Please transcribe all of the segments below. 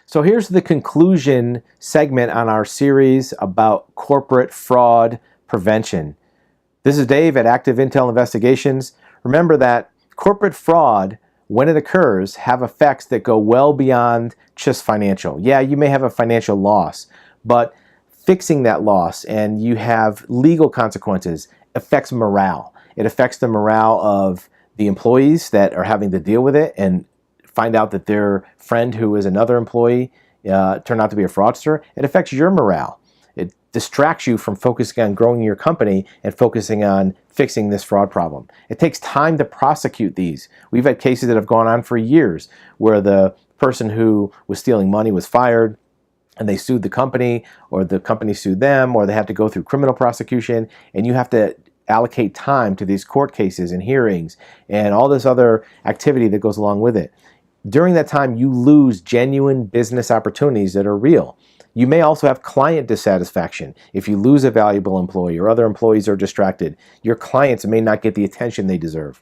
So here's the conclusion segment on our series about corporate fraud prevention. This is Dave at Active Intel Investigations. Remember that corporate fraud, when it occurs, have effects that go well beyond just financial. Yeah, you may have a financial loss, but fixing that loss and you have legal consequences affects morale. It affects the morale of the employees that are having to deal with it and find out that their friend who is another employee turned out to be a fraudster. It affects your morale. It distracts you from focusing on growing your company and focusing on fixing this fraud problem. It takes time to prosecute these. We've had cases that have gone on for years where the person who was stealing money was fired and they sued the company, or the company sued them, or they have to go through criminal prosecution, and you have to allocate time to these court cases and hearings and all this other activity that goes along with it. During that time, you lose genuine business opportunities that are real. You may also have client dissatisfaction. If you lose a valuable employee or other employees are distracted, your clients may not get the attention they deserve.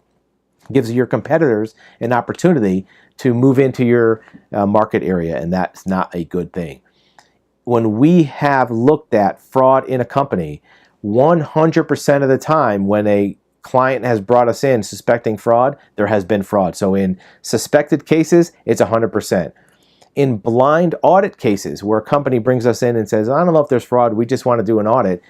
It gives your competitors an opportunity to move into your market area, and that's not a good thing. When we have looked at fraud in a company, 100% of the time when a client has brought us in suspecting fraud, there has been fraud. So in suspected cases, it's 100%. In blind audit cases, where a company brings us in and says, I don't know if there's fraud, we just want to do an audit,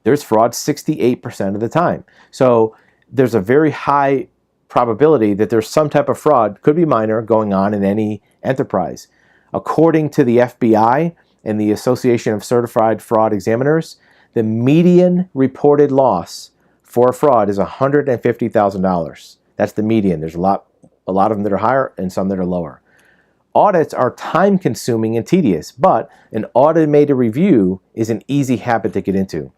there's fraud 68% of the time. So there's a very high probability that there's some type of fraud, could be minor, going on in any enterprise. According to the FBI and the Association of Certified Fraud Examiners, the median reported loss for fraud is $150,000. That's the median. There's a lot of them that are higher and some that are lower. Audits are time-consuming and tedious, but an automated review is an easy habit to get into.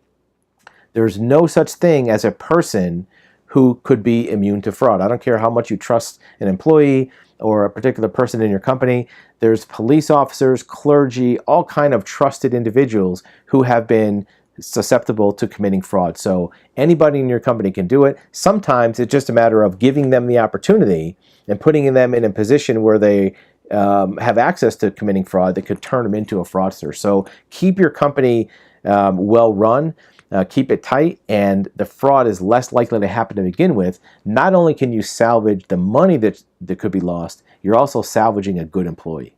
There's no such thing as a person who could be immune to fraud. I don't care how much you trust an employee or a particular person in your company. There's police officers, clergy, all kind of trusted individuals who have been susceptible to committing fraud. So anybody in your company can do it. Sometimes it's just a matter of giving them the opportunity and putting them in a position where they have access to committing fraud that could turn them into a fraudster. So keep your company well run, keep it tight, and the fraud is less likely to happen to begin with. Not only can you salvage the money that could be lost, you're also salvaging a good employee.